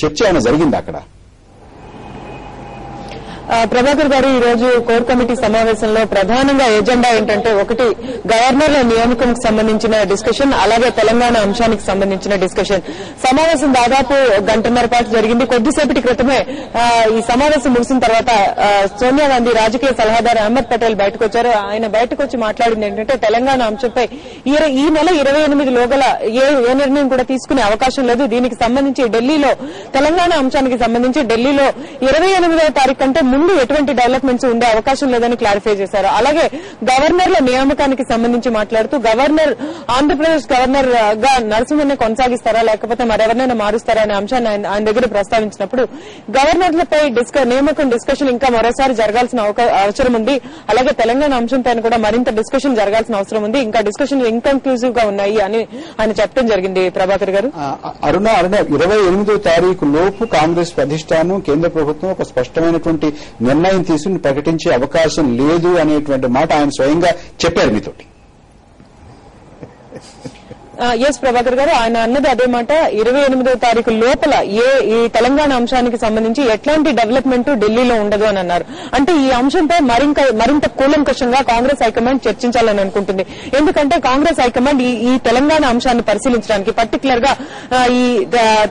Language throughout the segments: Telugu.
చర్చ ఏమైనా జరిగింది అక్కడ? ప్రభాకర్ గారు, ఈ రోజు కోర్ కమిటీ సమావేశంలో ప్రధానంగా ఎజెండా ఏంటంటే, ఒకటి గవర్నర్ల నియామకంకు సంబంధించిన డిస్కషన్, అలాగే తెలంగాణ అంశానికి సంబంధించిన డిస్కషన్. సమావేశం దాదాపు గంటన్నర పాటు జరిగింది. కొద్దిసేపటి క్రితమే ఈ సమావేశం ముగిసిన తర్వాత సోనియా గాంధీ రాజకీయ సలహాదారు అహ్మద్ పటేల్ బయటకు వచ్చారు. ఆయన బయటకు వచ్చి మాట్లాడింది ఏంటంటే, తెలంగాణ అంశంపై ఈ నెల 28 లోగల ఏ నిర్ణయం కూడా తీసుకునే అవకాశం లేదు. దీనికి సంబంధించి ఢిల్లీలో తెలంగాణ అంశానికి సంబంధించి ఢిల్లీలో 28వ తారీఖు కంటే ముందు ఎటువంటి డెవలప్మెంట్స్ ఉండే అవకాశం లేదని క్లారిఫై చేశారు. అలాగే గవర్నర్ల నియామకానికి సంబంధించి మాట్లాడుతూ, ఆంధ్రప్రదేశ్ గవర్నర్ గా నరసింహన్నే కొనసాగిస్తారా లేకపోతే మరెవరినైనా మారుస్తారా అనే అంశాన్ని ఆయన దగ్గర ప్రస్తావించినప్పుడు, గవర్నర్లపై నియామకం డిస్కషన్ ఇంకా మరోసారి జరగాల్సిన అవసరం ఉంది. అలాగే తెలంగాణ అంశంపైన కూడా మరింత డిస్కషన్ జరగాల్సిన అవసరం ఉంది. ఇంకా డిస్కషన్ ఇన్కన్క్లూజివ్ గా ఉన్నాయి అని ఆయన చెప్పడం జరిగింది. ప్రభాకర్ గారు, అరుణ 28వ తారీఖు లోపు కాంగ్రెస్ అధిష్టానం, కేంద్ర ప్రభుత్వం ఒక స్పష్టమైనటువంటి నిర్ణయం తీసుకుని ప్రకటించే అవకాశం లేదు అనేటువంటి మాట ఆయన స్వయంగా చెప్పారు మీతోటి. ఎస్ ప్రభాకర్ గారు, ఆయన అన్నది అదే మాట. 28వ తారీఖు లోపల ఈ తెలంగాణ అంశానికి సంబంధించి ఎట్లాంటి డెవలప్మెంట్ ఢిల్లీలో ఉండదు అని అన్నారు. అంటే ఈ అంశంపై మరింత కూలంకషంగా కాంగ్రెస్ హైకమాండ్ చర్చించాలని అనుకుంటుంది. ఎందుకంటే కాంగ్రెస్ హైకమాండ్ ఈ తెలంగాణ అంశాన్ని పరిశీలించడానికి, పర్టికులర్ గా ఈ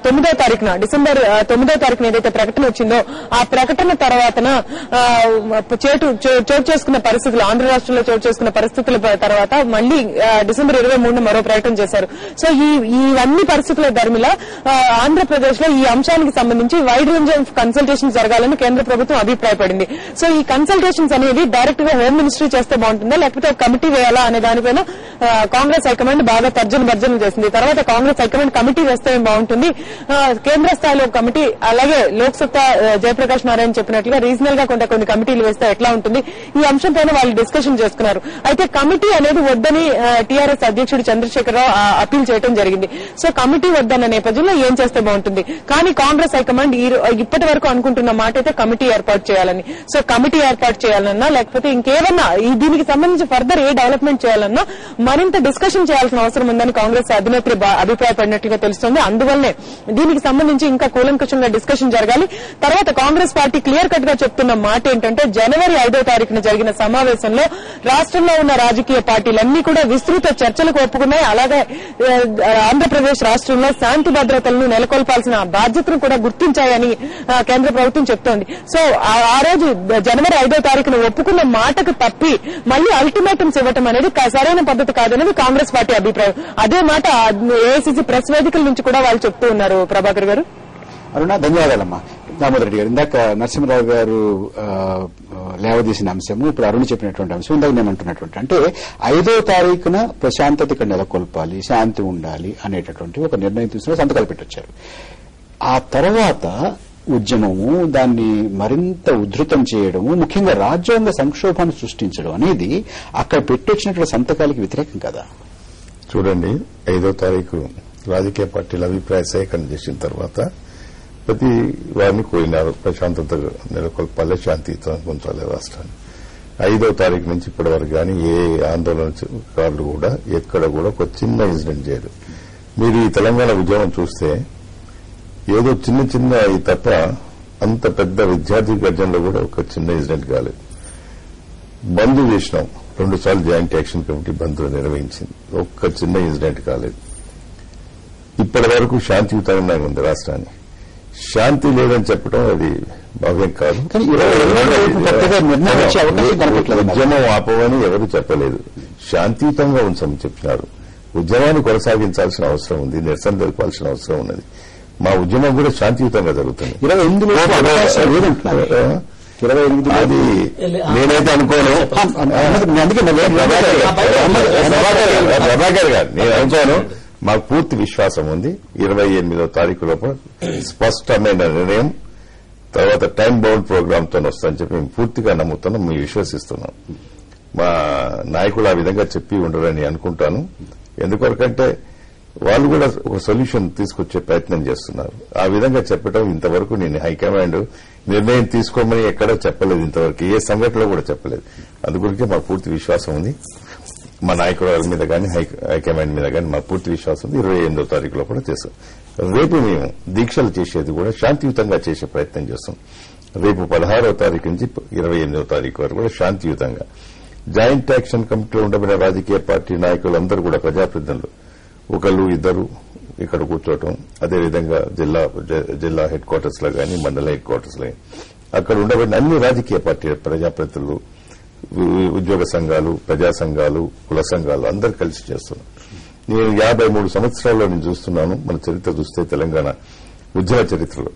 9వ తారీఖున డిసెంబర్ 9వ తారీఖున ఏదైతే ప్రకటన వచ్చిందో, ఆ ప్రకటన తర్వాతన చోటు చేసుకున్న పరిస్థితులు, ఆంధ్ర రాష్ట్రంలో చోటు చేసుకున్న పరిస్థితుల తర్వాత మళ్లీ డిసెంబర్ 23న మరో ప్రకటన చేశారు. సో ఇవన్నీ పరిస్థితుల ధర్మిలా ఆంధ్రప్రదేశ్ లో ఈ అంశానికి సంబంధించి వైడ్ రేంజ్ ఆఫ్ కన్సల్టేషన్ జరగాలని కేంద్ర ప్రభుత్వం అభిప్రాయపడింది. సో ఈ కన్సల్టేషన్స్ అనేది డైరెక్ట్ గా హోమ్ మినిస్ట్రీ చేస్తే బాగుంటుందా లేకపోతే ఒక కమిటీ వేయాలా అనే దానిపైన కాంగ్రెస్ హైకమాండ్ బాగా తర్జన చేసింది. తర్వాత కాంగ్రెస్ హైకమాండ్ కమిటీ వేస్తే బాగుంటుంది, కేంద్ర స్థాయిలో కమిటీ, అలాగే లోక్సత్తా జయప్రకాష్ నారాయణ చెప్పినట్లుగా రీజనల్ గా కొన్ని కమిటీలు వేస్తే ఎట్లా ఉంటుంది, ఈ అంశంపైన వాళ్ళు డిస్కషన్ చేసుకున్నారు. అయితే కమిటీ అనేది వద్దని టీఆర్ఎస్ అధ్యక్షుడు చంద్రశేఖరరావు అప్పీల్ చేయడం జరిగింది. సో కమిటీ వద్దన్న నేపథ్యంలో ఏం చేస్తే బాగుంటుంది, కానీ కాంగ్రెస్ హైకమాండ్ ఇప్పటి వరకు అనుకుంటున్న మాట అయితే కమిటీ ఏర్పాటు చేయాలని. సో కమిటీ ఏర్పాటు చేయాలన్నా లేకపోతే ఇంకేమన్నా దీనికి సంబంధించి ఫర్దర్ ఏ డెవలప్మెంట్ చేయాలన్నా మరింత డిస్కషన్ చేయాల్సిన అవసరం ఉందని కాంగ్రెస్ అధినేత్రి అభిప్రాయపడినట్లుగా తెలుస్తోంది. అందువల్లనే దీనికి సంబంధించి ఇంకా కూలంకషంగా డిస్కషన్ జరగాలి. తర్వాత కాంగ్రెస్ పార్టీ క్లియర్ కట్ గా చెప్తున్న మాట ఏంటంటే, జనవరి 5వ తారీఖున జరిగిన సమావేశంలో రాష్ట్రంలో ఉన్న రాజకీయ పార్టీలన్నీ కూడా విస్తృత చర్చలకు ఒప్పుకున్నాయి. అలాగే ఆంధ్రప్రదేశ్ రాష్ట్రంలో శాంతి భద్రతలను నెలకొల్పాల్సిన బాధ్యతను కూడా గుర్తించాయని కేంద్ర ప్రభుత్వం చెప్తోంది. సో ఆ రోజు జనవరి 5వ తారీఖున ఒప్పుకున్న మాటకు తప్పి మళ్లీ అల్టిమేటమ్స్ ఇవ్వటం అనేది సరైన పద్ధతి కాదనేది కాంగ్రెస్ పార్టీ అభిప్రాయం. అదే మాట ఏఐసీసీ ప్రెస్ వేదికల నుంచి కూడా వాళ్ళు చెప్తూ ఉన్నారు. ప్రభాకర్ గారు, అరుణ, ధన్యవాదాలమ్మా. దామోదర్ రెడ్డి గారు, ఇందాక నరసింహరావు గారు లేవదీసిన అంశము, ఇప్పుడు అరుణ్ చెప్పినటువంటి అంశం, ఇందాక నేను అంటున్నటువంటి, అంటే 5వ తారీఖున ప్రశాంతత ఇక్కడ నెలకొల్పాలి, శాంతి ఉండాలి అనేటటువంటి ఒక నిర్ణయం తీసుకుని సంతకాలు పెట్టొచ్చారు. ఆ తర్వాత ఉద్యమము, దాన్ని మరింత ఉధృతం చేయడము, ముఖ్యంగా రాజ్యాంగ సంక్షోభాన్ని సృష్టించడం అనేది అక్కడ పెట్టొచ్చినటువంటి సంతకాలకి వ్యతిరేకం కదా? చూడండి, 5వ తారీఖు రాజకీయ పార్టీల అభిప్రాయ సేకరణ చేసిన తర్వాత ప్రతి వారిని కోరినారు, ప్రశాంతత నెలకొల్పాలి, శాంతియుతంగా ఉంచాలి రాష్ట్రాన్ని. 5వ తారీఖు నుంచి ఇప్పటి వరకు కానీ ఏ ఆందోళనకారులు కూడా ఎక్కడ కూడా ఒక చిన్న ఇన్సిడెంట్ చేయరు. మీరు ఈ తెలంగాణ ఉద్యమం చూస్తే ఏదో చిన్న తప్ప అంత పెద్ద విద్యార్థి గర్జనలో కూడా ఒక చిన్న ఇన్సిడెంట్ కాలేదు. బంద్ చేసినాం, 2 సార్లు జాయింట్ యాక్షన్ కమిటీ బంద్లు నిర్వహించింది, ఒక్క చిన్న ఇన్సిడెంట్ కాలేదు. ఇప్పటి వరకు శాంతియుతంగా ఉంది రాష్ట్రాన్ని. శాంతి లేదని చెప్పడం అది భావ్యం కాదు. ఉద్యమం ఆపమని ఎవరు చెప్పలేదు, శాంతియుతంగా ఉంచమని చెప్పినారు. ఉద్యమాన్ని కొనసాగించాల్సిన అవసరం ఉంది, నిరసన జరపాల్సిన అవసరం ఉన్నది. మా ఉద్యమం కూడా శాంతియుతంగా జరుగుతుంది. అది నేనైతే అనుకోను, ప్రభాకర్ గారు, నేను అనుకోను. మాకు పూర్తి విశ్వాసం ఉంది 28వ తారీఖు లోపల స్పష్టమైన నిర్ణయం, తర్వాత టైం బౌండ్ ప్రోగ్రామ్ తో వస్తుందని చెప్పి మేము పూర్తిగా నమ్ముతున్నాం, మేము విశ్వసిస్తున్నాం. మా నాయకులు ఆ విధంగా చెప్పి ఉండరని అనుకుంటాను. ఎందుకంటే వాళ్ళు కూడా ఒక సొల్యూషన్ తీసుకొచ్చే ప్రయత్నం చేస్తున్నారు. ఆ విధంగా చెప్పడం ఇంతవరకు నేను హైకమాండ్ నిర్ణయం తీసుకోమని ఎక్కడా చెప్పలేదు, ఇంతవరకు ఏ సంఘటనలో కూడా చెప్పలేదు. అందుగురించి మాకు పూర్తి విశ్వాసం ఉంది. మా నాయకుల మీద కానీ హైకమాండ్ మీద కానీ మా పూర్తి విశ్వాసం ఉంది. 28వ తారీఖులో కూడా చేస్తాం. రేపు మేము దీక్షలు చేసేది కూడా శాంతియుతంగా చేసే ప్రయత్నం చేస్తాం. రేపు 16వ తారీఖు నుంచి 28వ తారీఖు వరకు కూడా శాంతియుతంగా జాయింట్ యాక్షన్ కమిటీలో ఉండబడిన రాజకీయ పార్టీ నాయకులందరూ కూడా ప్రజాప్రతినిధులు ఒకళ్ళు ఇద్దరు ఇక్కడ కూర్చోవటం, అదేవిధంగా జిల్లా హెడ్ క్వార్టర్స్ లో కానీ మండల హెడ్ క్వార్టర్స్ లో అక్కడ ఉండబడిన అన్ని రాజకీయ పార్టీ ప్రజాప్రతినిధులు, ఉద్యోగ సంఘాలు, ప్రజా సంఘాలు, కుల సంఘాలు అందరూ కలిసి చేస్తున్నారు. నేను 53 సంవత్సరాల్లో నేను చూస్తున్నాను. మన చరిత్ర చూస్తే తెలంగాణ ఉద్యమ చరిత్రలో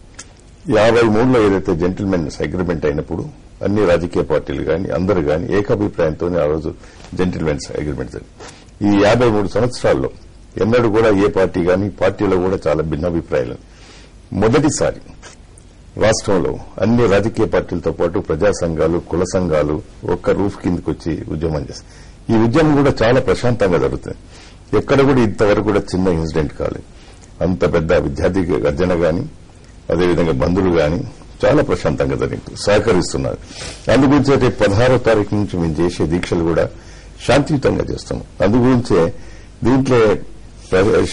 53లో ఏదైతే జెంటిల్మెన్స్ అగ్రిమెంట్ అయినప్పుడు అన్ని రాజకీయ పార్టీలు కానీ అందరూ కానీ ఏకాభిప్రాయంతో ఆ రోజు జెంటిల్మెన్స్ అగ్రిమెంట్ జరిగింది. ఈ 53 సంవత్సరాల్లో ఎన్నడూ కూడా ఏ పార్టీ కానీ పార్టీలో కూడా చాలా భిన్నాభిప్రాయాలు. మొదటిసారి రాష్ట్రంలో అన్ని రాజకీయ పార్టీలతో పాటు ప్రజా సంఘాలు, కుల సంఘాలు ఒక్క రూఫ్ కిందకి వచ్చి ఉద్యమం చేస్తారు. ఈ ఉద్యమం కూడా చాలా ప్రశాంతంగా జరుగుతుంది. ఎక్కడ కూడా ఇంతవరకు కూడా చిన్న ఇన్సిడెంట్ కాలేదు. అంత పెద్ద విద్యార్థి గర్జన గాని అదేవిధంగా బంధువులు గాని చాలా ప్రశాంతంగా జరిగింది, సహకరిస్తున్నారు. అందుగురించే రేపు 16వ తారీఖు నుంచి మేము చేసే దీక్షలు కూడా శాంతియుతంగా చేస్తాం. అందుగురించే దీంట్లో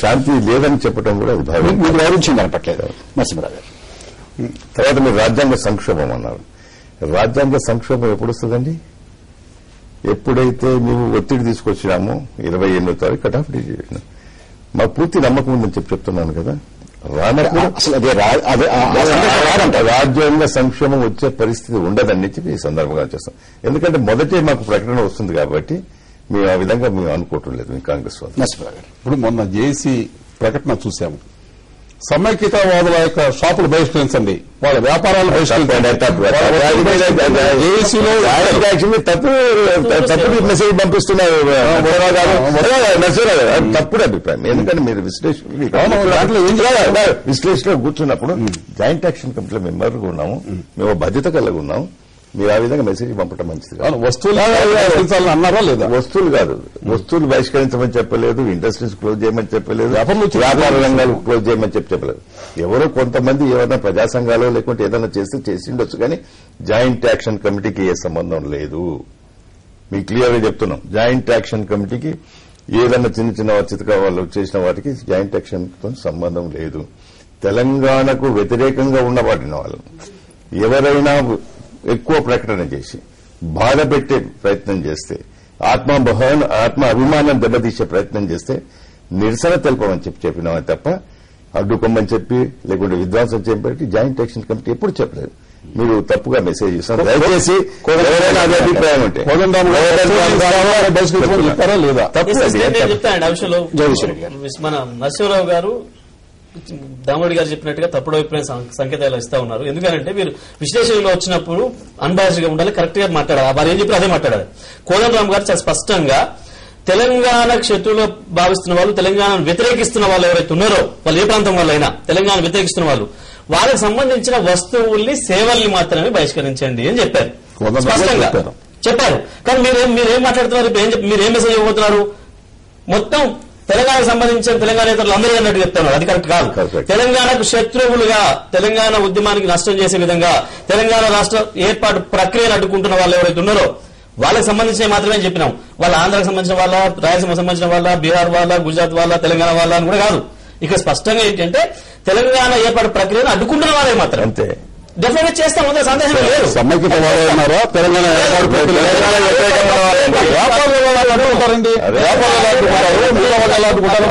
శాంతి లేదని చెప్పడం కూడా వివరించింది అనపట్లేదు నరసింహరావు గారు. తర్వాత మీరు రాజ్యాంగ సంక్షోభం అన్నారు. రాజ్యాంగ సంక్షోభం ఎప్పుడు వస్తుందండి? ఎప్పుడైతే మేము ఒత్తిడి తీసుకొచ్చినామో 28వ తారీఖు కట్ ఆఫ్ డేట్ చేసినాం. మాకు పూర్తి నమ్మకం ఉందని చెప్తున్నాను కదా. రాజ్యాంగ సంక్షేమం వచ్చే పరిస్థితి ఉండదని చెప్పి ఈ సందర్భంగా చేస్తాం. ఎందుకంటే మొదటే మాకు ప్రకటన వస్తుంది కాబట్టి మేము ఆ విధంగా మేము అనుకోవటం లేదు. మేము కాంగ్రెస్ వాళ్ళు ఇప్పుడు మొన్న జేసీ ప్రకటన చూశాము. సమైక్యతావాదుల యొక్క షాపులు బహిష్కరించండి, వాళ్ళ వ్యాపారాలు బహిష్కరించండి. తప్పుడు మెసేజ్ పంపిస్తున్నారు తప్పుడు అభిప్రాయం. ఎందుకంటే మీరు విశ్లేషణలో కూర్చున్నప్పుడు జాయింట్ యాక్షన్ కమిటీలో మెంబర్గా ఉన్నాము, మేము బాధ్యత కలిగి ఉన్నాము. మీరు ఆ విధంగా మెసేజ్ పంపడం మంచిది కాదు. వస్తువులు అన్నారా లేదా? వస్తువులు కాదు, వస్తువులు బహిష్కరించమని చెప్పలేదు, ఇండస్ట్రీస్ క్లోజ్ చేయమని చెప్పలేదు, వ్యాపార రంగాలు క్లోజ్ చేయమని చెప్పలేదు. ఎవరో కొంతమంది ఏమైనా ప్రజా సంఘాలు లేకుంటే ఏదైనా చేసి ఉండొచ్చు, కానీ జాయింట్ యాక్షన్ కమిటీకి ఏ సంబంధం లేదు. మీకు క్లియర్ గా చెప్తున్నాం. జాయింట్ యాక్షన్ కమిటీకి ఏదైనా చిన్న చితక వాళ్ళు చేసిన వాటికి జాయింట్ యాక్షన్ తో సంబంధం లేదు. తెలంగాణకు వ్యతిరేకంగా ఉన్న వాటిని వాళ్ళు ఎవరైనా ఎక్కువ ప్రకటన చేసి బాధ పెట్టే ప్రయత్నం చేస్తే, ఆత్మ అభిమానం దెబ్బతీసే ప్రయత్నం చేస్తే నిరసన తెలపమని చెప్పినామని తప్ప అడ్డుకోమని చెప్పి లేకుంటే విధ్వంసం చెప్పి జాయింట్ యాక్షన్ కమిటీ ఎప్పుడు చెప్పలేదు. మీరు తప్పుగా మెసేజ్ ఇస్తారు. దయచేసి ఎవరైనా అదే అభిప్రాయం ఉంటే మన నరసింహరావు గారు దామోడి గారు చెప్పినట్టుగా తప్పుడు అభిప్రాయం సంకేతాలు ఇస్తా ఉన్నారు. ఎందుకంటే మీరు విశ్లేషణలో వచ్చినప్పుడు అన్బయాస్డ్ గా ఉండాలి, కరెక్ట్ గా మాట్లాడాలి. వారు ఏం చెప్పారు అదే మాట్లాడాలి. కోదండరామ్ గారు చాలా స్పష్టంగా తెలంగాణ శత్రువులు భావిస్తున్న వాళ్ళు, తెలంగాణను వ్యతిరేకిస్తున్న వాళ్ళు ఎవరైతే ఉన్నారో, వాళ్ళు ఏ ప్రాంతం వాళ్ళైనా తెలంగాణ వ్యతిరేకిస్తున్న వాళ్ళు, వాళ్ళకి సంబంధించిన వస్తువుల్ని, సేవల్ని మాత్రమే బహిష్కరించండి అని చెప్పారు. స్పష్టంగా చెప్పారు. కానీ మీరేం మాట్లాడుతున్నారు? మీరేం మెసేజ్ ఇవ్వబోతున్నారు? మొత్తం తెలంగాణకు సంబంధించిన తెలంగాణ నేతలు అందరూ అన్నట్టు చెప్తున్నారు. అది కరెక్ట్ కాదు. తెలంగాణకు శత్రువులుగా, తెలంగాణ ఉద్యమానికి నష్టం చేసే విధంగా తెలంగాణ రాష్ట్ర ఏర్పాటు ప్రక్రియను అడ్డుకుంటున్న వాళ్ళు ఎవరైతే ఉన్నారో వాళ్ళకి సంబంధించిన మాత్రమే చెప్పినాం. వాళ్ళ ఆంధ్రాకు సంబంధించిన వాళ్ళ, రాయలసీమకు సంబంధించిన వాళ్ళ, బీహార్ వాళ్ళ, గుజరాత్ వాళ్ళ, తెలంగాణ వాళ్ళ అని కూడా కాదు. ఇక్కడ స్పష్టంగా ఏంటంటే తెలంగాణ ఏర్పాటు ప్రక్రియను అడ్డుకుంటున్న వాళ్ళే మాత్రం. అంతే. డెఫినెట్ గా చేస్తాం, సందేహం లేదు. సమైక్యతవాదులు తెలంగాణ వ్యాపారాలు అడ్డుకుంటారండి. వ్యాపారాలు అడ్డుకుంటారు.